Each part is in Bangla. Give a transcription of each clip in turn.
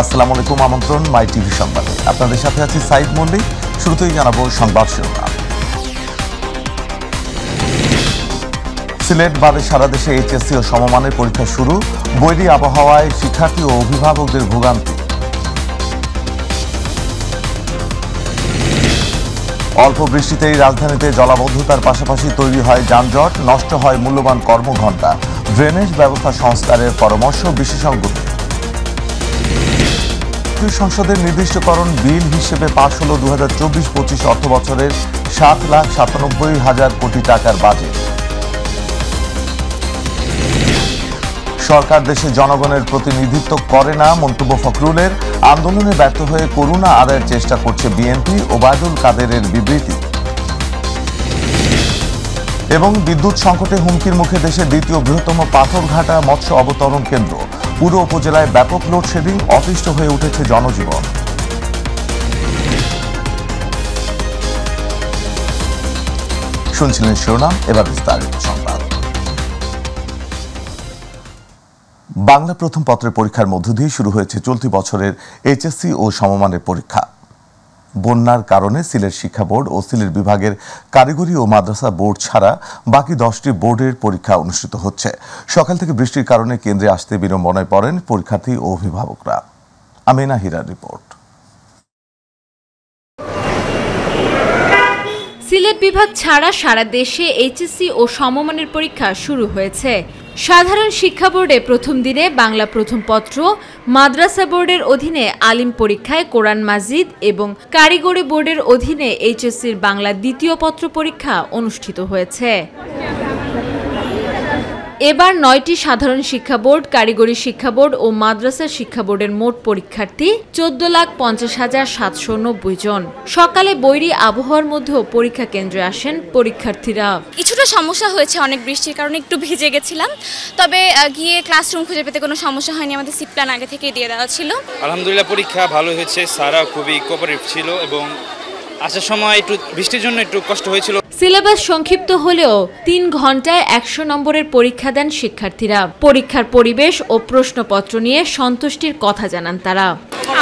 আসসালামু আলাইকুম, আমন্ত্রণ মাই টিভি সংবাদে। আপনাদের সাথে আছি সাইদ মল্লিক। শুরুতেই জানাবো সংবাদ শিরোনাম। সিলেট বাদে সারা দেশে এইচএসসি ও সমমানের পরীক্ষা শুরু। বৈরী আবহাওয়ায় শিক্ষার্থী ও অভিভাবকদের ভোগান্তি। অল্প বৃষ্টিতেই রাজধানীতে জলাবদ্ধতার পাশাপাশি তৈরি হয় যানজট, নষ্ট হয় মূল্যবান কর্মঘণ্টা। ড্রেনেজ ব্যবস্থা সংস্কারের পরামর্শ বিশেষজ্ঞদের। সংসদের নির্দিষ্টকরণ বিল হিসেবে পাশ হল 2024-25 অর্থ বছরের 7,97,000 কোটি টাকার বাজেট। সরকার দেশে জনগণের প্রতিনিধিত্ব করে না, মন্তব্য ফখরুলের। আন্দোলনে ব্যর্থ হয়ে করুণা আদায়ের চেষ্টা করছে বিএনপি, ওবায়দুল কাদেরের বিবৃতি। এবং বিদ্যুৎ সংকটে হুমকির মুখে দেশের দ্বিতীয় বৃহত্তম পাথরঘাটা মৎস্য অবতরণ কেন্দ্র। পুরো উপজেলায় ব্যাপক লোডশেডিং, অতিষ্ঠ হয়ে উঠেছে জনজীবন। শুনছিলেন শিরোনাম, এবার বিস্তারিত সংবাদ। বাংলা প্রথম পত্রের পরীক্ষার মধ্য দিয়ে শুরু হয়েছে চলতি বছরের এইচএসসি ও সমমানের পরীক্ষা। বন্যার কারণে সিলেট শিক্ষা বোর্ড ও সিলেট বিভাগের কারিগরি ও মাদ্রাসা বোর্ড ছাড়া বাকি 10টি বোর্ডের পরীক্ষা অনুষ্ঠিত হচ্ছে। সকাল থেকে বৃষ্টির কারণে কেন্দ্রে আসতে বিড়ম্বনায় পড়েন পরীক্ষার্থী ও অভিভাবকরা। আমেনা হীরার রিপোর্ট। সিলেট বিভাগ ছাড়া সারা দেশে এইচএসসি ও সমমানের পরীক্ষা শুরু হয়েছে। সাধারণ শিক্ষা বোর্ডে প্রথম দিনে বাংলা প্রথম পত্র, মাদ্রাসা বোর্ডের অধীনে আলিম পরীক্ষায় কোরআন মাজিদ এবং কারিগরি বোর্ডের অধীনে এইচএসসির বাংলা দ্বিতীয় পত্র পরীক্ষা অনুষ্ঠিত হয়েছে। এবার 9টি সাধারণ শিক্ষা বোর্ড, কারিগরি শিক্ষা বোর্ড ও মাদ্রাসা শিক্ষা বোর্ডের মোট পরীক্ষার্থী 14,50,790 জন। সকালে বৈরী আবহাওয়ার মধ্যেও পরীক্ষা কেন্দ্রে আসেন পরীক্ষার্থীরা। কিছুটা সমস্যা হয়েছে, অনেক বৃষ্টির কারণে একটু ভিজে গেছিলাম, তবে গিয়ে ক্লাসরুম খুঁজে পেতে কোনো সমস্যা হয়নি। আমাদের সিট প্ল্যান আগে থেকেই দিয়ে দেওয়া ছিল। আলহামদুলিল্লাহ পরীক্ষা ভালো হয়েছে, স্যাররা খুবই কোঅপারেটিভ ছিল এবং আসার সময় একটু বৃষ্টির জন্য একটু কষ্ট হয়েছিল। সিলেবাস সংক্ষিপ্ত হলেও 3 ঘন্টায় 100 নম্বরের পরীক্ষা দেন শিক্ষার্থীরা। পরীক্ষার পরিবেশ ও প্রশ্নপত্র নিয়ে সন্তুষ্টির কথা জানান তারা।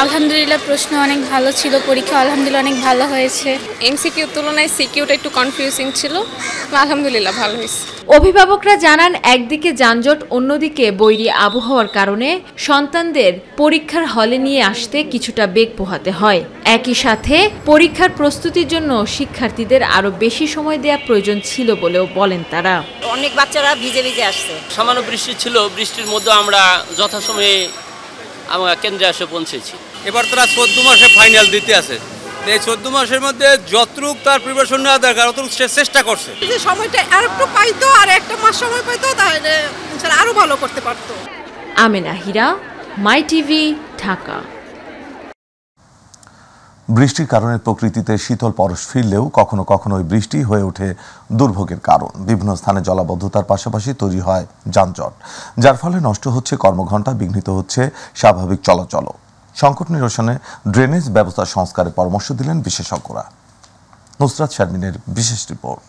আলহামদুলিল্লাহ প্রশ্ন অনেক ভালো ছিল, পরীক্ষা আলহামদুলিল্লাহ অনেক ভালো হয়েছে। এমসিকিউ তুলনায় সিকিউটা একটু কনফিউজিং ছিল, আলহামদুলিল্লাহ ভালো হয়েছে। অভিভাবকরা জানান, একদিকে যানজট, অন্যদিকে বৈরী আবহাওয়ার কারণে সন্তানদের পরীক্ষার হলে নিয়ে আসতে কিছুটা বেগ পোহাতে হয়। একই সাথে পরীক্ষার প্রস্তুতির জন্য শিক্ষার্থীদের আরো বেশি সময় দেওয়া প্রয়োজন ছিল বলেও বলেন তারা। অনেক বাচ্চারা ভিজে ভিজে আসছে। সামান্য বৃষ্টি ছিল, বৃষ্টির মধ্যে আমরা যথাসময়ে আমরা কেন্দ্রে এসে পৌঁছেছি। এবার তারা 14 মাসে ফাইনাল দিতে আছে। এই 14 মাসের মধ্যে যতটুক তার প্রিপারেশন নেওয়া দরকার অতটুকু সে চেষ্টা করছে। যে সময়টা আর একটু পাইতো, আর একটা মাস সময় পাইতো, তাহলে আরো ভালো করতে পারতো। আমেনা হীরা, মাই টিভি, ঢাকা। বৃষ্টির কারণে প্রকৃতিতে শীতল পরশ ফিরলেও কখনো কখনো ওই বৃষ্টি হয়ে ওঠে দুর্ভোগের কারণ। বিভিন্ন স্থানে জলাবদ্ধতার পাশাপাশি তৈরি হয় যানজট, যার ফলে নষ্ট হচ্ছে কর্মঘণ্টা, বিঘ্নিত হচ্ছে স্বাভাবিক চলাচল। সংকট নিরসনে ড্রেনেজ ব্যবস্থা সংস্কারের পরামর্শ দিলেন বিশেষজ্ঞরা। নুসরাত শারমিনের বিশেষ রিপোর্ট।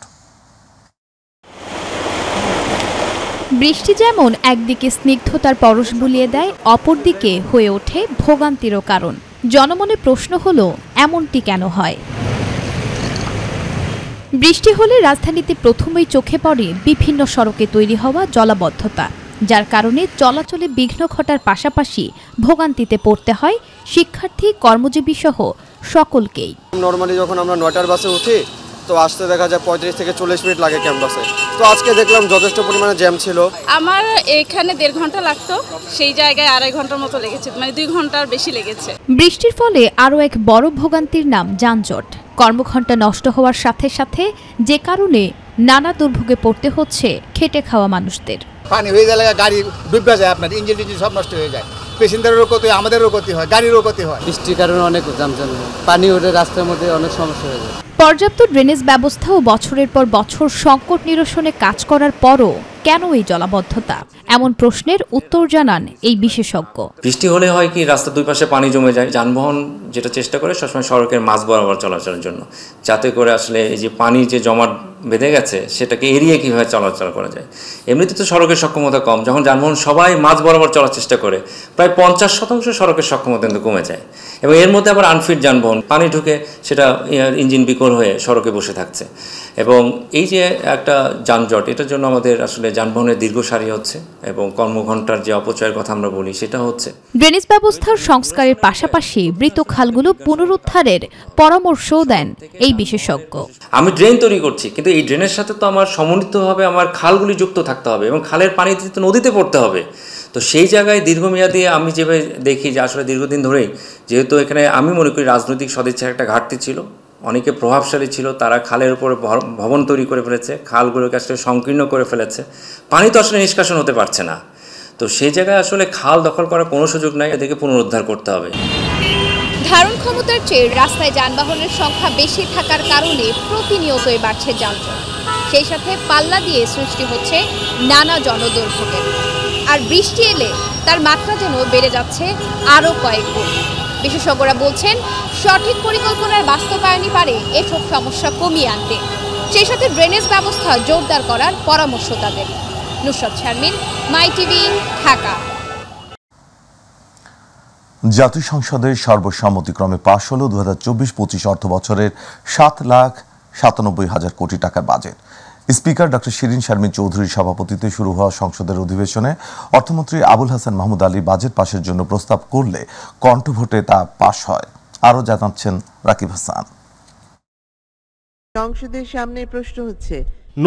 বৃষ্টি যেমন একদিকে স্নিগ্ধতার পরশ বুলিয়ে দেয়, অপরদিকে হয়ে ওঠে ভোগান্তিরও কারণ। জনমনে প্রশ্ন হলো, এমনটি কেন হয়? বৃষ্টি হলে রাজধানীতে প্রথমেই চোখে পড়ে বিভিন্ন সড়কে তৈরি হওয়া জলাবদ্ধতা, যার কারণে চলাচলে বিঘ্ন ঘটার পাশাপাশি ভোগান্তিতে পড়তে হয় শিক্ষার্থী, কর্মজীবী সহ সকলকেই। নর্মালি যখন আমরা 9টার বাসে উঠি তো আসতে দেখা যায় 35 থেকে 40 মিনিট লাগে ক্যাম্পাসে। তো আজকে দেখলাম যথেষ্ট পরিমাণে জ্যাম ছিল। আমার এখানে 1.5 ঘন্টা লাগতো, সেই জায়গায় 2.5 ঘন্টার মতো লেগেছে, মানে 2 ঘন্টার বেশি লেগেছে। বৃষ্টির ফলে আরও এক বড় ভোগান্তির নাম যানজট। কর্মঘণ্টা নষ্ট হওয়ার সাথে সাথে যে কারণে নানা দুর্ভোগে পড়তে হচ্ছে খেটে খাওয়া মানুষদের। পানি হয়ে গেলে গাড়ি ডুবে যায়, আপনার ইঞ্জিন টিঞ্জিন সব নষ্ট হয়ে যায়। পেসেঞ্জারেরও ক্ষতি হয়, আমাদেরও ক্ষতি হয়, গাড়িরও ক্ষতি হয়। বৃষ্টির কারণে অনেক যানজট, পানি ওঠে রাস্তার মধ্যে, অনেক সমস্যা হয়ে যায়। পর্যাপ্ত ড্রেনেজ ব্যবস্থা ও বছরের পর বছর সংকট নিরসনে কাজ করার পরও কেন এই জলাবদ্ধতা? এমন প্রশ্নের উত্তর জানান এই বিশেষজ্ঞ। বৃষ্টি হলে হয় কি, রাস্তার দুই পাশে পানি জমে যায়। যানবাহন যেটা চেষ্টা করে সবসময় সড়কের মাঝ বরাবর চলাচলের জন্য, যাতে করে আসলে এই যে পানি যে জমাট বেঁধে গেছে সেটাকে এড়িয়ে কীভাবে চলাচল করা যায়। এমনিতে তো সড়কের সক্ষমতা কম, যখন যানবাহন সবাই মাঝ বরাবর চলার চেষ্টা করে প্রায় 50% সড়কের সক্ষমতা কিন্তু কমে যায়, এবং এর মধ্যে আবার আনফিট যানবাহন পানি ঢুকে সেটা ইঞ্জিন বিকল হয়ে সড়কে বসে থাকছে, এবং এই যে একটা যানজট, এটার জন্য আমাদের আসলে যানবাহনের দীর্ঘ সারি হচ্ছে এবং কর্মঘণ্টার যে অপচয়ের কথা আমরা বলি সেটা হচ্ছে। ড্রেনেজ ব্যবস্থার সংস্কারের পাশাপাশি মৃত খালগুলো পুনরুদ্ধারের পরামর্শও দেন এই বিশেষজ্ঞ। আমি ড্রেন তৈরি করছি, কিন্তু এই ড্রেনের সাথে তো আমার সমন্বিতভাবে আমার খালগুলি যুক্ত থাকতে হবে এবং খালের পানি তো নদীতে পড়তে হবে। তো সেই জায়গায় দীর্ঘমেয়াদী আমি যেভাবে দেখি যে আসলে দীর্ঘদিন ধরেই, যেহেতু এখানে আমি মনে করি রাজনৈতিক সদিচ্ছার একটা ঘাটতি ছিল, অনেকে প্রভাবশালী ছিল, তারা খালের উপরে ভবন তৈরি করে ফেলেছে, খালগুলোকে আসলে সংকীর্ণ করে ফেলেছে, পানি তো আসলে নিষ্কাশন হতে পারছে না। তো সেই জায়গায় আসলে খাল দখল করার কোনো সুযোগ নাই, এদেরকে পুনরুদ্ধার করতে হবে। ধারণ ক্ষমতার চেয়ে রাস্তায় যানবাহনের সংখ্যা বেশি থাকার কারণে প্রতিনিয়তই বাড়ছে যানজট, সেই সাথে পাল্লা দিয়ে সৃষ্টি হচ্ছে নানা জনদুর্ভোগের। আর বৃষ্টি এলে তার মাত্রা যেন বেড়ে যাচ্ছে আরও কয়েক গুণ। বিশেষজ্ঞরা বলছেন সঠিক পরিকল্পনার বাস্তবায়নই পারে এসব সমস্যা কমিয়ে আনতে, সেই সাথে ড্রেনেজ ব্যবস্থা জোরদার করার পরামর্শ তাদের। নুসরাত শারমিন, মাই টিভি, ঢাকা। জাতীয় সংসদের সর্বসম্মতিক্রমে পাশ হল 2024-25 অর্থ বছরের 7,97,000 কোটি টাকার budget. Speaker doctor Shirin Sharmin চৌধুরীর সভাপতিত্বে শুরু হওয়া সংসদের অধিবেশনে অর্থমন্ত্রী আবুল হাসান মাহমুদ আলী বাজেট পাশের জন্য প্রস্তাব করলে কণ্ঠভোটে তা পাশ হয়। আরও জানাচ্ছেন রাকিব হাসান। সংসদের সামনে প্রশ্ন হচ্ছে,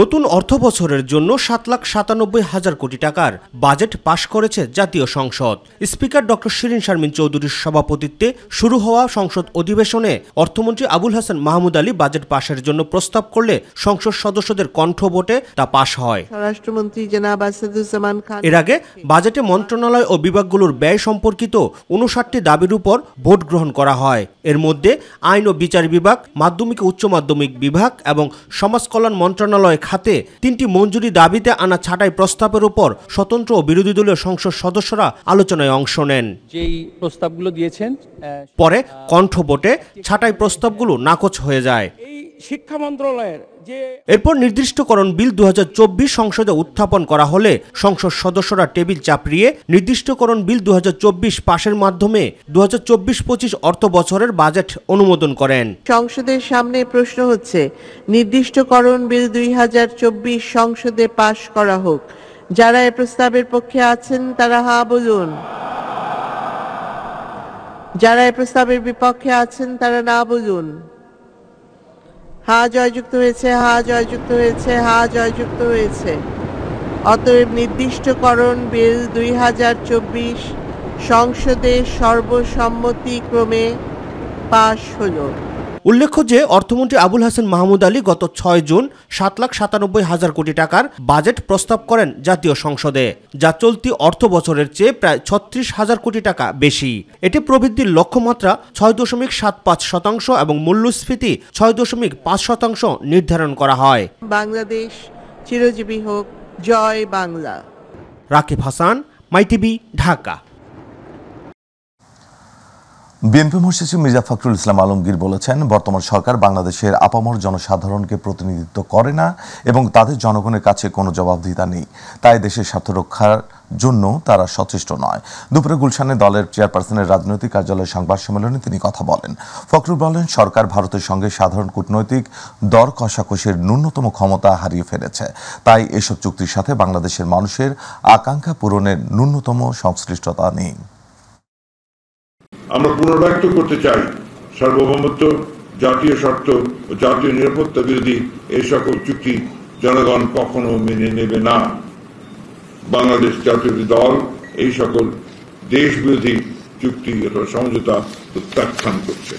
নতুন অর্থ বছরের জন্য 7,97,000 কোটি টাকার বাজেট পাশ করেছে জাতীয় সংসদ। স্পিকার ডক্টর শিরিন শারমিন চৌধুরীর সভাপতিত্বে শুরু হওয়া সংসদ অধিবেশনে অর্থমন্ত্রী আবুল হাসান মাহমুদ আলী বাজেট পাশের জন্য প্রস্তাব করলে সংসদ সদস্যদের কণ্ঠ ভোটে তা পাশ হয়। স্বরাষ্ট্রমন্ত্রী জনাব আসাদুজ্জামান খান এর আগে বাজেটে মন্ত্রণালয় ও বিভাগগুলোর ব্যয় সম্পর্কিত 59টি দাবির উপর ভোট গ্রহণ করা হয়। এর মধ্যে আইন ও বিচার বিভাগ, মাধ্যমিক ও উচ্চ মাধ্যমিক বিভাগ এবং সমাজ কল্যাণ মন্ত্রণালয় খাতে 3টি মঞ্জুরি দাবিতে আনা ছাঁটাই প্রস্তাবের উপর স্বতন্ত্র ও বিরোধী দলীয় সংসদ সদস্যরা আলোচনায় অংশ নেন। যেই প্রস্তাবগুলো দিয়েছেন পরে কণ্ঠ ভোটে ছাঁটাই প্রস্তাবগুলো নাকচ হয়ে যায়। এই শিক্ষা মন্ত্রণালয়ের এরপর নির্দিষ্টকরণ বিল 2024 সংসদে উত্থাপন করা হলে সংসদ সদস্যরা টেবিল চাপড়িয়ে নির্দিষ্টকরণ বিল 2024 পাশের মাধ্যমে 2024-25 অর্থ বছরের বাজেট অনুমোদন করেন। সংসদের সামনে প্রশ্ন হচ্ছে, নির্দিষ্টকরণ বিল 2024 সংসদে পাশ করা হোক। যারা এই প্রস্তাবের পক্ষে আছেন তারা হা বলুন, যারা এই প্রস্তাবের বিপক্ষে আছেন তারা না বলুন। হা জয়যুক্ত হয়েছে, হা জয়যুক্ত হয়েছে, হা জয়যুক্ত হয়েছে। অতএব নির্দিষ্টকরণ বিল 2024 সংসদে সর্বসম্মতিক্রমে পাশ হলো। উল্লেখ্য যে অর্থমন্ত্রী আবুল হাসান মাহমুদ আলী গত 6 জুন 7,97,000 কোটি টাকার বাজেট প্রস্তাব করেন জাতীয় সংসদে, যা চলতি অর্থ বছরের চেয়ে প্রায় 36,000 কোটি টাকা বেশি। এতে প্রবৃদ্ধির লক্ষ্যমাত্রা 6.75% এবং মূল্যস্ফীতি 6.5% নির্ধারণ করা হয়। বাংলাদেশ চিরজীবী হোক, জয় বাংলা। রাকিব হাসান, মাই টিভি, ঢাকা। বিএনপি মহাসচিব মির্জা ফখরুল ইসলাম আলমগীর বলেছেন, বর্তমান সরকার বাংলাদেশের আপামর জনসাধারণকে প্রতিনিধিত্ব করে না এবং তাদের জনগণের কাছে কোনো জবাবদিহিতা নেই, তাই দেশের স্বার্থ রক্ষার জন্য তারা সচেষ্ট নয়। দুপুরে গুলশানে দলের চেয়ারপারসনের রাজনৈতিক কার্যালয়ে সংবাদ সম্মেলনে তিনি কথা বলেন। ফখরুল বলেন, সরকার ভারতের সঙ্গে সাধারণ কূটনৈতিক দর কষাকষির ন্যূনতম ক্ষমতা হারিয়ে ফেলেছে, তাই এসব চুক্তির সাথে বাংলাদেশের মানুষের আকাঙ্ক্ষা পূরণের ন্যূনতম সংশ্লিষ্টতা নেই। আমরা পুনর্ব্যক্ত করতে চাই, সার্বভৌমত্ব, জাতীয় স্বার্থ ও জাতীয় নিরাপত্তা বিরোধী এই সকল চুক্তি জনগণ কখনো মেনে নেবে না। বাংলাদেশ জাতীয়তাবাদী দল এই সকল দেশ বিরোধী চুক্তি ও সমঝোতা প্রত্যাখ্যান করছে।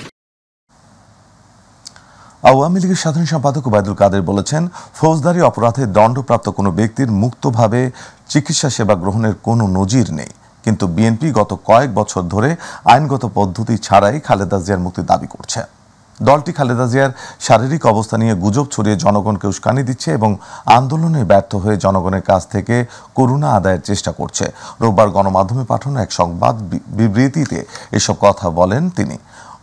আওয়ামী লীগের সাধারণ সম্পাদক ওবায়দুল কাদের বলেছেন, ফৌজদারি অপরাধে দণ্ডপ্রাপ্ত কোনো ব্যক্তির মুক্তভাবে চিকিৎসা সেবা গ্রহণের কোনো নজির নেই, কিন্তু বিএনপি গত কয়েক বছর ধরে আইনগত পদ্ধতি ছাড়াই খালেদা জিয়ার মুক্তির দাবি করছে। দলটি খালেদা জিয়ার শারীরিক অবস্থা নিয়ে গুজব ছড়িয়ে জনগণকে উস্কানি দিচ্ছে এবং আন্দোলনে ব্যর্থ হয়ে জনগণের কাছ থেকে করুণা আদায়ের চেষ্টা করছে। রোববার গণমাধ্যমে পাঠানো এক সংবাদ বিবৃতিতে এসব কথা বলেন তিনি।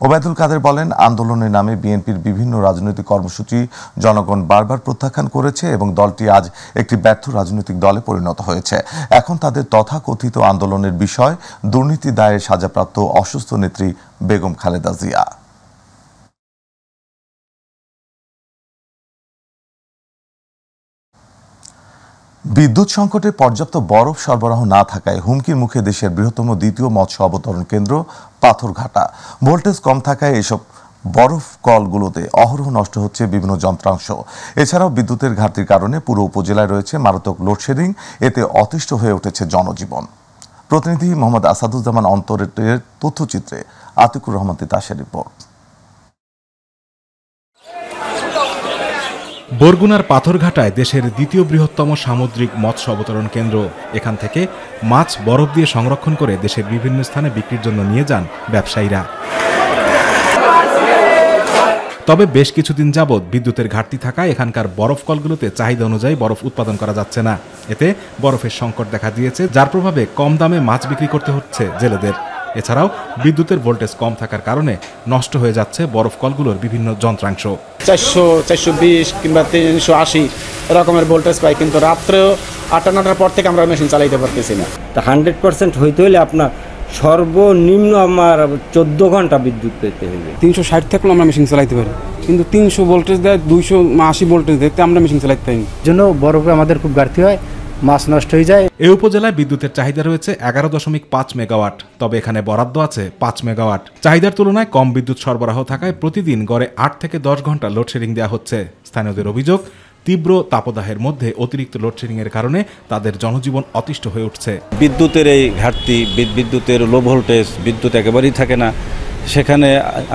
ওবায়দুল কাদের বলেন, আন্দোলনের নামে বিএনপির বিভিন্ন রাজনৈতিক কর্মসূচি জনগণ বারবার প্রত্যাখ্যান করেছে এবং দলটি আজ একটি ব্যর্থ রাজনৈতিক দলে পরিণত হয়েছে। এখন তাদের তথাকথিত আন্দোলনের বিষয় দুর্নীতি দায়ে সাজাপ্রাপ্ত অসুস্থ নেত্রী বেগম খালেদা জিয়া। বিদ্যুৎ সংকটে পর্যাপ্ত বরফ সরবরাহ না থাকায় হুমকির মুখে দেশের বৃহত্তম দ্বিতীয় মৎস্য অবতরণ কেন্দ্র পাথরঘাটা। ভোল্টেজ কম থাকায় এসব বরফ কলগুলোতে অহরহ নষ্ট হচ্ছে বিভিন্ন যন্ত্রাংশ। এছাড়াও বিদ্যুতের ঘাটতির কারণে পুরো উপজেলায় রয়েছে মারাত্মক লোডশেডিং। এতে অতিষ্ঠ হয়ে উঠেছে জনজীবন। প্রতিনিধি মোহাম্মদ আসাদুজ্জামান অন্তরের তথ্যচিত্রে আতিকুর রহমান তিতাসের রিপোর্ট। বরগুনার পাথরঘাটায় দেশের দ্বিতীয় বৃহত্তম সামুদ্রিক মৎস্য অবতরণ কেন্দ্র। এখান থেকে মাছ বরফ দিয়ে সংরক্ষণ করে দেশের বিভিন্ন স্থানে বিক্রির জন্য নিয়ে যান ব্যবসায়ীরা। তবে বেশ কিছুদিন যাবৎ বিদ্যুতের ঘাটতি থাকায় এখানকার বরফ কলগুলোতে চাহিদা অনুযায়ী বরফ উৎপাদন করা যাচ্ছে না। এতে বরফের সংকট দেখা দিয়েছে, যার প্রভাবে কম দামে মাছ বিক্রি করতে হচ্ছে জেলেদের। এছাড়াও বিদ্যুতের ভোল্টেজ কম থাকার কারণে নষ্ট হয়ে যাচ্ছে বরফ কলগুলোর বিভিন্ন যন্ত্রাংশ। 400, 420 কিংবা 380 এরকমের ভোল্টেজ পাই, কিন্তু রাত্রেও 8-9টার পর থেকে আমরা মেশিন চালাইতে পারতেছি না। 100% হইতে হলে আপনার সর্বনিম্ন আমার 14 ঘন্টা বিদ্যুৎ পেতে হবে। 360 থাকলে আমরা মেশিন চালাইতে পারি, কিন্তু 300 ভোল্টেজ দেয়, 280 ভোল্টেজ দেয়, আমরা মেশিন চালাইতে পারি। জন্য বরফে আমাদের খুব ঘাটতি হয়, মাছ নষ্ট হয়ে যায়। এই উপজেলায় বিদ্যুতের চাহিদা রয়েছে 11.5 মেগাওয়াট, তবে এখানে বরাদ্দ আছে 5 মেগাওয়াট। চাহিদার তুলনায় কম বিদ্যুৎ সরবরাহ থাকায় প্রতিদিন গড়ে 8 থেকে 10 ঘন্টা লোডশেডিং দেওয়া হচ্ছে। স্থানীয়দের অভিযোগ, তীব্র তাপদাহের মধ্যে অতিরিক্ত লোডশেডিং এর কারণে তাদের জনজীবন অতিষ্ঠ হয়ে উঠছে। বিদ্যুতের এই ঘাটতি, বিদ্যুতের লো ভোল্টেজ, বিদ্যুৎ একেবারেই থাকে না, সেখানে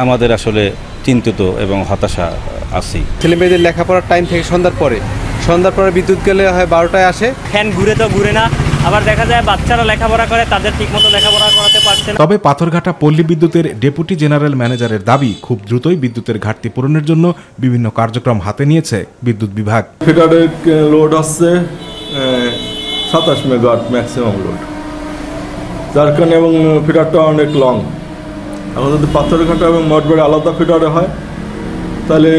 আমাদের আসলে চিন্তিত এবং হতাশা আছি। ছেলেমেয়েদের লেখাপড়ার টাইম থেকে সন্ধ্যার পরে বিদ্যুৎ গেলে হয় 12টায় আসে। ফ্যান ঘুরে তো ঘুরে না, আবার দেখা যায় বাচ্চারা লেখাপড়া করে, তাদের ঠিকমতো লেখাপড়া করাতে পারছে না। তবে পাথরঘাটা পল্লী বিদ্যুতের ডেপুটি জেনারেল ম্যানেজারের দাবি, খুব দ্রুতই বিদ্যুতের ঘাটতি পূরণের জন্য বিভিন্ন কার্যক্রম হাতে নিয়েছে বিদ্যুৎ বিভাগ। ফিডারের লোড আসছে 27 মেগাওয়াট ম্যাক্সিমাম লোড, যার কারণে এবং ফিডারটা অনেক লং। এখন যদি পাথরঘাটা এবং মঠবাড়ি আলাদা ফিডারে হয় তাহলে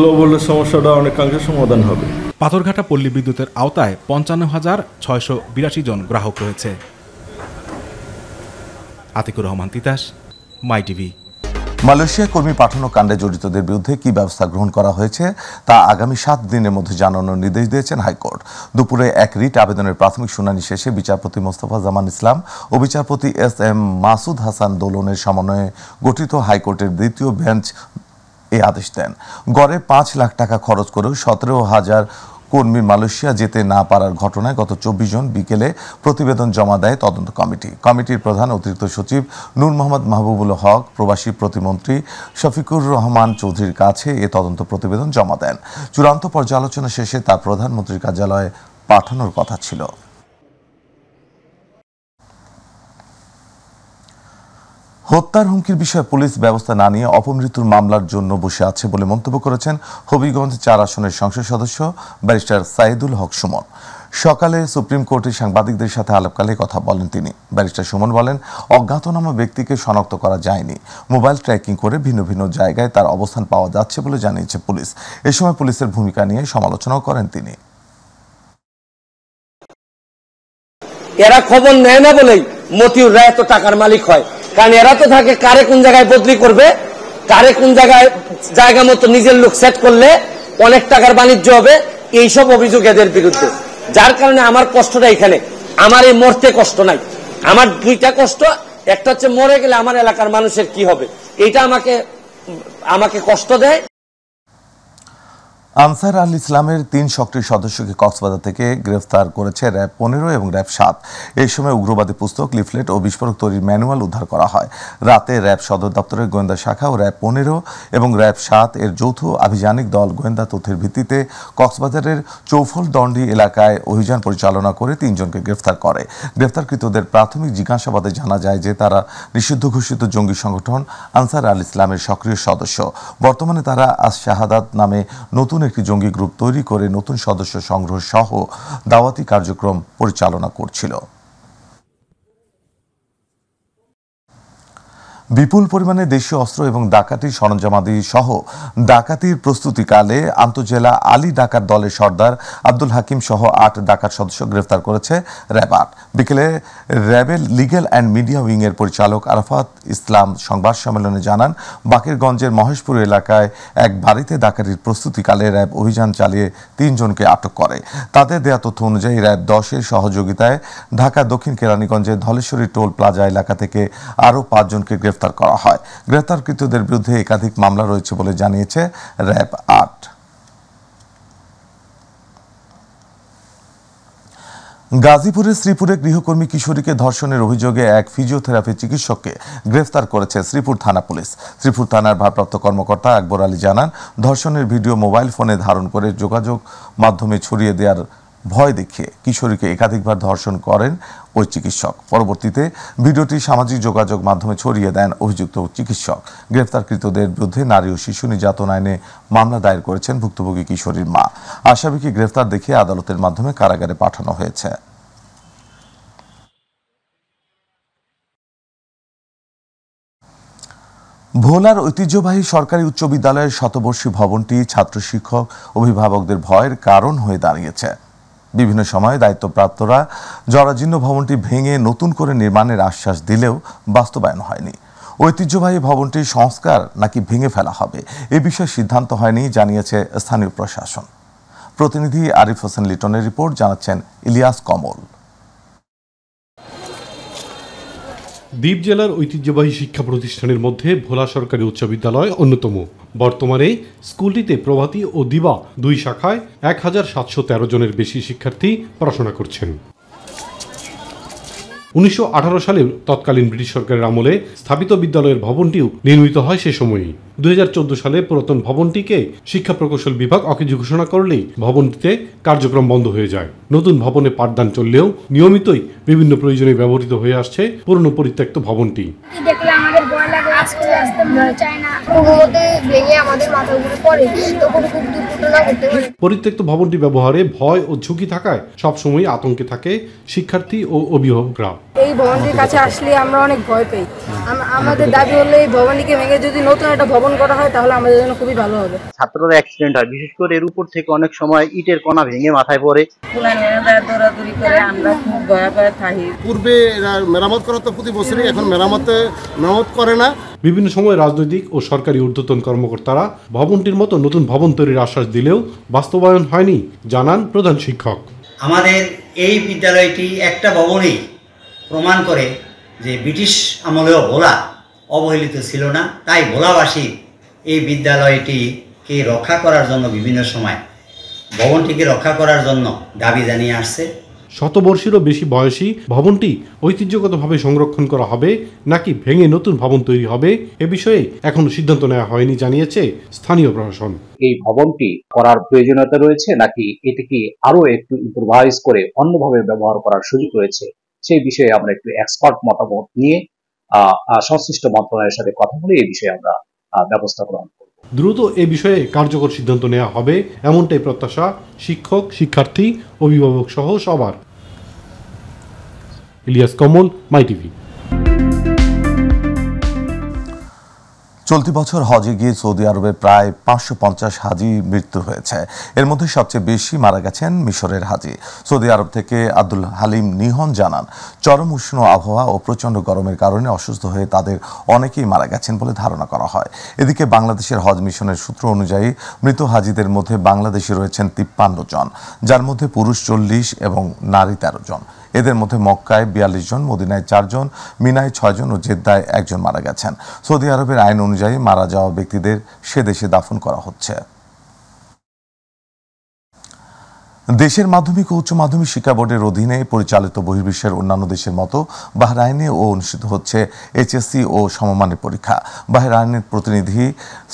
লো ভোল্টেজ সমস্যাটা অনেকাংশে সমাধান হবে। পাথরঘাটা পল্লী বিদ্যুতের আওতায় 55,682 জন গ্রাহক রয়েছে। আতিকুর রহমান তিতাস, মাই টিভি। মালয়েশিয়া কর্মী পাঠানো কাণ্ডে জড়িতদের বিরুদ্ধে কি ব্যবস্থা গ্রহণ করা হয়েছে তা আগামী 7 দিনের মধ্যে জানানোর নির্দেশ দিয়েছেন হাইকোর্ট। দুপুরে এক রিট আবেদনের প্রাথমিক শুনানি শেষে বিচারপতি মোস্তফা জামান ইসলাম ও বিচারপতি SM মাসুদ হাসান দোলনের সমন্বয়ে গঠিত হাইকোর্টের দ্বিতীয় বেঞ্চ এই আদেশ দেন। গড়ে 5 লাখ টাকা খরচ করেও 17,000 কর্মী মালয়েশিয়া যেতে না পারার ঘটনায় গত 24 জন বিকেলে প্রতিবেদন জমা দেয় তদন্ত কমিটি। কমিটির প্রধান অতিরিক্ত সচিব নূর মোহাম্মদ মাহবুবুল হক প্রবাসী প্রতিমন্ত্রী শফিকুর রহমান চৌধুরীর কাছে এ তদন্ত প্রতিবেদন জমা দেন। চূড়ান্ত পর্যালোচনা শেষে তা প্রধানমন্ত্রীর কার্যালয়ে পাঠানোর কথা ছিল। হত্যার হুমকির বিষয়ে পুলিশ ব্যবস্থা না নিয়ে অপমৃত্যুর মামলার জন্য বসে আছে বলে মন্তব্য করেছেন হবিগঞ্জ 4 আসনের সংসদ সদস্য ব্যারিস্টার সাইদুল হক সুমন। সকালে সুপ্রিম কোর্টে সাংবাদিকদের সাথে আলাপকালে কথা বলেন তিনি। ব্যারিস্টার সুমন বলেন, অজ্ঞাতনামা ব্যক্তিকে শনাক্ত করা যায়নি, মোবাইল ট্র্যাকিং করে ভিন্ন ভিন্ন জায়গায় তার অবস্থান পাওয়া যাচ্ছে বলে জানিয়েছে পুলিশ। এ সময় পুলিশের ভূমিকা নিয়ে সমালোচনাও করেন তিনি। এরা খবর নেয় না বলেই মতিউর রায় তো টাকার মালিক হয়, কারণ এরা তো থাকে কারে কোন জায়গায় বদলি করবে, কারে কোন জায়গা মতো নিজের লোক সেট করলে অনেক টাকার বাণিজ্য হবে, এইসব অভিযোগ এদের বিরুদ্ধে। যার কারণে আমার কষ্টটা এখানে, আমার এই মরতে কষ্ট নাই, আমার দুইটা কষ্ট, একটা হচ্ছে মরে গেলে আমার এলাকার মানুষের কি হবে, এইটা আমাকে কষ্ট দেয়। আনসার আল ইসলামের 3 সক্রিয় সদস্যকে কক্সবাজার থেকে গ্রেফতার করেছে র্যাব 15 এবং র্যাব 7। এই সময় উগ্রবাদী পুস্তক, লিফলেট ও বিস্ফোরক তৈরির ম্যানুয়াল উদ্ধার করা হয়। রাতে র্যাব সদর দপ্তরের গোয়েন্দা শাখা ও র্যাব 15 এবং র্যাব 7 এর যৌথ আভিযানিক দল গোয়েন্দা তথ্যের ভিত্তিতে কক্সবাজারের চৌফলদণ্ডি এলাকায় অভিযান পরিচালনা করে 3 জনকে গ্রেফতার করে। গ্রেফতারকৃতদের প্রাথমিক জিজ্ঞাসাবাদে জানা যায় যে তারা নিষিদ্ধ ঘোষিত জঙ্গি সংগঠন আনসার আল ইসলামের সক্রিয় সদস্য। বর্তমানে তারা আজ শাহাদাত নামে নতুন একটি জঙ্গি গ্রুপ তৈরি করে নতুন সদস্য সংগ্রহ সহ দাওয়াতি কার্যক্রম পরিচালনা করছিল। বিপুল পরিমাণে দেশীয় অস্ত্র এবং ডাকাতির সরঞ্জামাদি সহ ডাকাতির প্রস্তুতিকালে আন্তজেলা আলী ডাকাত দলের সর্দার আব্দুল হাকিম সহ ৮ ডাকাত সদস্য গ্রেফতার করেছে র্যাব ৮। বিকেলে র্যাবের লিগ্যাল অ্যান্ড মিডিয়া উইং এর পরিচালক আরাফাত ইসলাম সংবাদ সম্মেলনে জানান, বাকেরগঞ্জের মহেশপুর এলাকায় এক বাড়িতে ডাকাতির প্রস্তুতিকালে র্যাব অভিযান চালিয়ে ৩ জনকে আটক করে। তাদের দেয়া তথ্য অনুযায়ী র্যাব ১০-এর সহযোগিতায় ঢাকা দক্ষিণ কেরানীগঞ্জের ধলেশ্বরী টোল প্লাজা এলাকা থেকে আরও ৫ জনকে গ্রেফতার করা হয়। গ্রেফতারকৃতদের বিরুদ্ধে একাধিক মামলা রয়েছে বলে জানিয়েছে র্যাব ৮। গাজীপুরের শ্রীপুরে গৃহকর্মী কিশোরীকে ধর্ষণের অভিযোগে এক ফিজিওথেরাপি চিকিৎসককে গ্রেফতার করেছে শ্রীপুর থানা পুলিশ। শ্রীপুর থানার ভারপ্রাপ্ত কর্মকর্তা আকবর আলী জানান, ধর্ষণের ভিডিও মোবাইল ফোনে ধারণ করে যোগাযোগ মাধ্যমে ছড়িয়ে দেওয়ার ভয় দেখিয়ে কিশোরীকে একাধিকবার ধর্ষণ করেন ওই চিকিৎসক। পরবর্তীতে ভিডিওটি সামাজিক যোগাযোগ মাধ্যমে ছড়িয়ে দেন অভিযুক্ত চিকিৎসক। গ্রেফতারকৃতদের বিরুদ্ধে নারী ও শিশু নির্যাতন আইনে মামলা দায়ের করেছেন ভুক্তভোগী কিশোরীর মা। আসামিকে গ্রেফতার দেখিয়ে আদালতের মাধ্যমে কারাগারে পাঠানো হয়েছে। ভোলার ঐতিহ্যবাহী সরকারি উচ্চ বিদ্যালয়ের শতবর্ষী ভবনটি ছাত্র শিক্ষক অভিভাবকদের ভয়ের কারণ হয়ে দাঁড়িয়েছে। বিভিন্ন সময়ে দায়িত্বপ্রাপ্তরা জরাজীর্ণ ভবনটি ভেঙে নতুন করে নির্মাণের আশ্বাস দিলেও বাস্তবায়ন হয়নি। ঐতিহ্যবাহী ভবনটির সংস্কার নাকি ভেঙে ফেলা হবে এ বিষয়ে সিদ্ধান্ত হয়নি জানিয়েছে স্থানীয় প্রশাসন। প্রতিনিধি আরিফ হোসেন লিটনের রিপোর্ট, জানাচ্ছেন ইলিয়াস কমল। দ্বীপ জেলার ঐতিহ্যবাহী শিক্ষা প্রতিষ্ঠানের মধ্যে ভোলা সরকারি উচ্চ বিদ্যালয় অন্যতম। বর্তমানে স্কুলটিতে প্রভাতী ও দিবা ২ শাখায় ১,৭১৩ জনের বেশি শিক্ষার্থী পড়াশোনা করছেন। ১৯১৮ সালে তৎকালীন ব্রিটিশ সরকারের আমলে স্থাপিত বিদ্যালয়ের ভবনটিও নির্মিত হয় সে সময়ই। ২০১৪ সালে পুরাতন ভবনটিকে শিক্ষা প্রকৌশল বিভাগ অকেজো ঘোষণা করলেই ভবনটিতে কার্যক্রম বন্ধ হয়ে যায়। নতুন ভবনে পাঠদান চললেও নিয়মিতই বিভিন্ন প্রয়োজনে ব্যবহৃত হয়ে আসছে পুরনো পরিত্যক্ত ভবনটি। পরিত্যক্ত ভবনটি ব্যবহারে ভয় ও ঝুঁকি থাকায় সবসময় আতঙ্কে থাকে শিক্ষার্থী ও অভিভাবকরা। এই ভবনটির কাছে আসলে আমরা অনেক ভয় পাই। আমাদের দাবি হলো এই ভবনটিকে ভেঙে যদি নতুন একটা ভবন করা হয় তাহলে আমাদের জন্য খুবই ভালো হবে। ছাত্ররা অ্যাক্সিডেন্ট হয়, বিশেষ করে এর উপর থেকে অনেক সময় ইটের কণা ভেঙে মাথায় পড়ে। দৌড়াদৌড়ি করে আমরা খুব ভয় করে থাকি। পূর্বে মেরামত করা তো প্রতি বছরই, এখন মেরামত করে না। বিভিন্ন সময় রাজনৈতিক ও সরকারি ঊর্ধ্বতন কর্মকর্তারা ভবনটির মতো নতুন ভবন তৈরির আশ্বাস দিলেও বাস্তবায়ন হয়নি জানান প্রধান শিক্ষক। আমাদের এই বিদ্যালয়টি একটা ভবনই প্রমাণ করে যে ব্রিটিশ আমলেও ভোলা অবহেলিত ছিল না। তাই ভোলাবাসী এই বিদ্যালয়টিকে রক্ষা করার জন্য বিভিন্ন সময় ভবনটিকে রক্ষা করার জন্য দাবি জানিয়ে আসছে। শতবর্ষেরও বেশি বয়সী ভবনটি ঐতিহ্যগতভাবে সংরক্ষণ করা হবে নাকি ভেঙে নতুন ভবন তৈরি হবে এ বিষয়ে এখনো সিদ্ধান্ত নেওয়া হয়নি জানিয়েছে স্থানীয় প্রশাসন। এই ভবনটি করার প্রয়োজনীয়তা রয়েছে নাকি এটিকে আরো একটু ইম্প্রোভাইজ করে অন্যভাবে ব্যবহার করার সুযোগ রয়েছে, সেই বিষয়ে আমরা একটু এক্সপার্ট মতামত নিয়ে সংশ্লিষ্ট মন্ত্রণালয়ের সাথে কথা বলে এই বিষয়ে আমরা ব্যবস্থা গ্রহণ করব। দ্রুত এ বিষয়ে কার্যকর সিদ্ধান্ত নেওয়া হবে এমনটাই প্রত্যাশা শিক্ষক, শিক্ষার্থী, অভিভাবক সহ সবার। ইলিয়াস কমল, মাই টিভি। চলতি বছর হজে গিয়ে সৌদি আরবে প্রায় ৫৫০ হাজি মৃত্যু হয়েছে। এর মধ্যে সবচেয়ে বেশি মারা গেছেন মিশরের হাজি। সৌদি আরব থেকে আব্দুল হালিম নিহন জানান, চরম উষ্ণ আবহাওয়া ও প্রচণ্ড গরমের কারণে অসুস্থ হয়ে তাদের অনেকেই মারা গেছেন বলে ধারণা করা হয়। এদিকে বাংলাদেশের হজ মিশনের সূত্র অনুযায়ী মৃত হাজিদের মধ্যে বাংলাদেশি রয়েছেন ৫৩ জন, যার মধ্যে পুরুষ ৪০ এবং নারী ১৩ জন। এদের মধ্যে মক্কায় ৪২ জন, মদিনায় ৪ জন, মিনায় ৬ জন ও জেদ্দায় ১ জন মারা গেছেন। সৌদি আরবের আইন অনুযায়ী মারা যাওয়া ব্যক্তিদের সে দেশে দাফন করা হচ্ছে। দেশের মাধ্যমিক ও উচ্চ মাধ্যমিক শিক্ষা বোর্ডের অধীনে পরিচালিত বহির্বিশ্বের অন্যান্য দেশের মতো বাহরাইনেও অনুষ্ঠিত হচ্ছে এইচএসসি ও সমমানের পরীক্ষা। বাহরাইনের প্রতিনিধি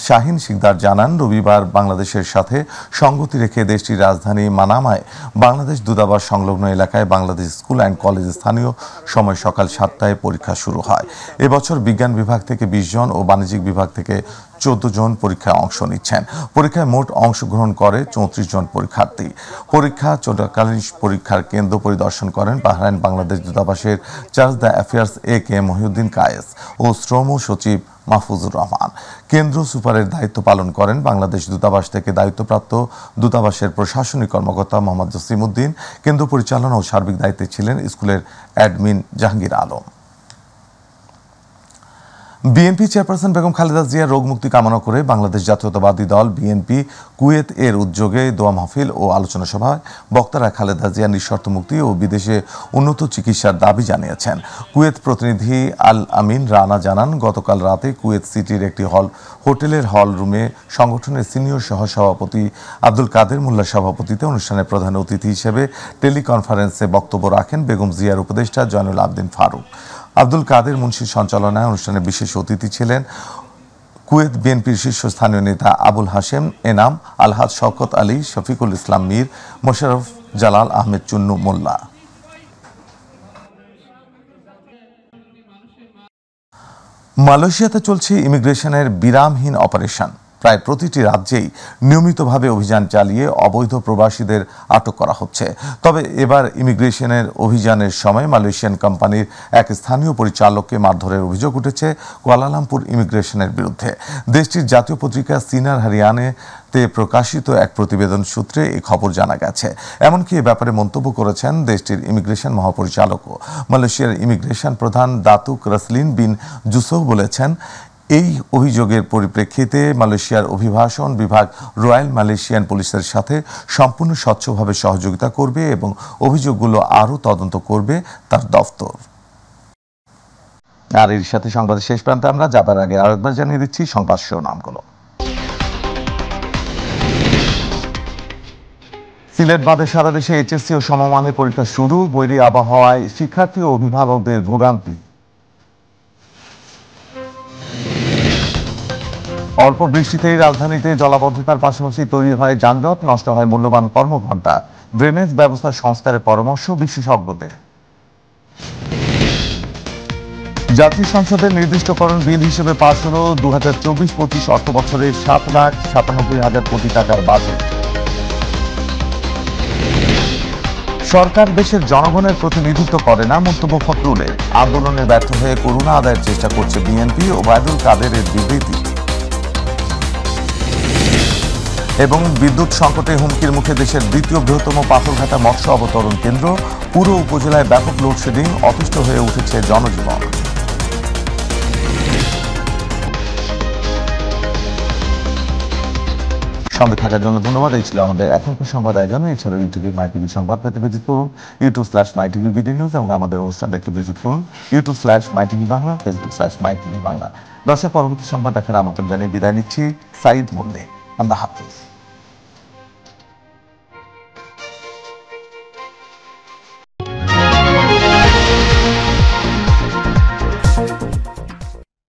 শাহিন শিকদার জানান, রবিবার বাংলাদেশের সাথে সঙ্গতি রেখে দেশটির রাজধানী মানামায় বাংলাদেশ দূতাবাস সংলগ্ন এলাকায় বাংলাদেশ স্কুল অ্যান্ড কলেজ স্থানীয় সময় সকাল ৭টায় পরীক্ষা শুরু হয়। এবছর বিজ্ঞান বিভাগ থেকে ২০ জন ও বাণিজ্যিক বিভাগ থেকে 14 জন পরীক্ষায় অংশ নিচ্ছেন। পরীক্ষায় মোট অংশগ্রহণ করে 34 জন পরীক্ষার্থী। পরীক্ষা চলাকালীন পরীক্ষার কেন্দ্র পরিদর্শন করেন বাহরাইন বাংলাদেশ দূতাবাসের charge d' affaires AK Mohiuddin Kayes ও শ্রম সচিব মাহফুজুর রহমান। কেন্দ্র সুপারের দায়িত্ব পালন করেন বাংলাদেশ দূতাবাস থেকে দায়িত্বপ্রাপ্ত দূতাবাসের প্রশাসনিক কর্মকর্তা মোহাম্মদ জসিমউদ্দিন। কেন্দ্র পরিচালনা ও সার্বিক দায়িত্বে ছিলেন স্কুলের admin Jahangir Alam. BNP chairperson Begum Khaleda জিয়ার রোগমুক্তি কামনা করে বাংলাদেশ জাতীয়তাবাদী দল বিএনপি কুয়েত এর উদ্যোগে দোয়া মাহফিল ও আলোচনা সভায় বক্তারা খালেদা জিয়ার নিঃশর্ত মুক্তি ও বিদেশে উন্নত চিকিৎসার দাবি জানিয়েছেন। কুয়েত প্রতিনিধি আল আমিন রানা জানান, গতকাল রাতে কুয়েত সিটির একটি হোটেলের হল রুমে সংগঠনের সিনিয়র সহসভাপতি আব্দুল কাদের মোল্লার সভাপতিত্বে অনুষ্ঠানের প্রধান অতিথি হিসেবে টেলিকনফারেন্সে বক্তব্য রাখেন বেগম জিয়ার উপদেষ্টা জয়নুল আবদিন ফারুক। আব্দুল কাদের মুন্সির সঞ্চালনায় অনুষ্ঠানে বিশেষ অতিথি ছিলেন কুয়েত বিএনপির শীর্ষস্থানীয় নেতা আবুল হাশেম এনাম, আলহাজ শওকত আলী, শফিকুল ইসলাম মীর, মোশাররফ জালাল আহমেদ চুন্নু মোল্লা। মালয়েশিয়াতে চলছে ইমিগ্রেশনের বিরামহীন অপারেশন। প্রায় প্রতিটি রাজ্যেই নিয়মিতভাবে অভিযান চালিয়ে অবৈধ প্রবাসীদের আটক করা হচ্ছে। তবে এবার ইমিগ্রেশনের অভিযানের সময় মালয়েশিয়ান কোম্পানির এক স্থানীয় পরিচালককে মারধরের অভিযোগ উঠেছে কুয়ালালামপুর ইমিগ্রেশনের বিরুদ্ধে। দেশটির জাতীয় পত্রিকা সিনার হারিয়ানাতে প্রকাশিত এক প্রতিবেদন সূত্রে এই খবর জানা গেছে। এমনকি এ ব্যাপারে মন্তব্য করেছেন দেশটির ইমিগ্রেশন মহাপরিচালকও। মালয়েশিয়ার ইমিগ্রেশন প্রধান দাতুক রসলিন বিন জুসো বলেছেন, এই অভিযোগের পরিপ্রেক্ষিতে মালয়েশিয়ার অভিবাসন বিভাগ রয়্যাল মালয়েশিয়ান পুলিশের সাথে সম্পূর্ণ স্বচ্ছভাবে সহযোগিতা করবে এবং অভিযোগগুলো আরও তদন্ত করবে তার দফতর। আর এর সাথে সংবাদের শেষ প্রান্তে আমরা যাবার আগে আরেকবার জানিয়ে দিচ্ছি সংবাদ শিরোনামগুলো। সিলেট বাদে সারা দেশে HSC ও সমমানের পরীক্ষা শুরু। বৈরী আবহাওয়ায় শিক্ষার্থী ও অভিভাবকদের ভোগান্তি। অল্প বৃষ্টিতেই রাজধানীতে জলাবদ্ধতার পাশাপাশি তৈরি হয় যানজট, নষ্ট হয় মূল্যবান কর্মঘণ্টা। ড্রেনেজ ব্যবস্থা সংস্কারের পরামর্শ বিশেষজ্ঞদের। জাতীয় সংসদের নির্দিষ্টকরণ বিল হিসেবে পাস হল 2024-25 অর্থ বছরে 7,97,000 কোটি টাকার বাজেট। সরকার দেশের জনগণের প্রতিনিধিত্ব করে না, মন্তব্য ফখরুলের। আন্দোলনে ব্যর্থ হয়ে করুণা আদায়ের চেষ্টা করছে বিএনপি, ওবায়দুল কাদেরের বিবৃতি। এবং বিদ্যুৎ সংকটে হুমকির মুখে দেশের দ্বিতীয় বৃহত্তম পাথরঘাটা মৎস্য অবতরণ কেন্দ্র। পুরো উপজেলায় ব্যাপক লোডশেডিং, অতিষ্ঠ হয়ে উঠেছে জনজীবন। সঙ্গে থাকার জন্য ধন্যবাদ। এই ছিল আমাদের এখনকার সংবাদ আয়োজন। এছাড়াও ইউটিউবে মাইটিভি সংবাদ পেতে ভিজিট করুন youtube/mytvbdnews এবং আমাদের অনুষ্ঠান দেখতে ভিজিট করুন youtube/mytvbangla, facebook/mytvbangla। দর্শক, পরবর্তী সংবাদ দেখার আমন্ত্রণ জানিয়ে বিদায় নিচ্ছি। সাইদ মোল্লে, আল্লাহ হাফিজ।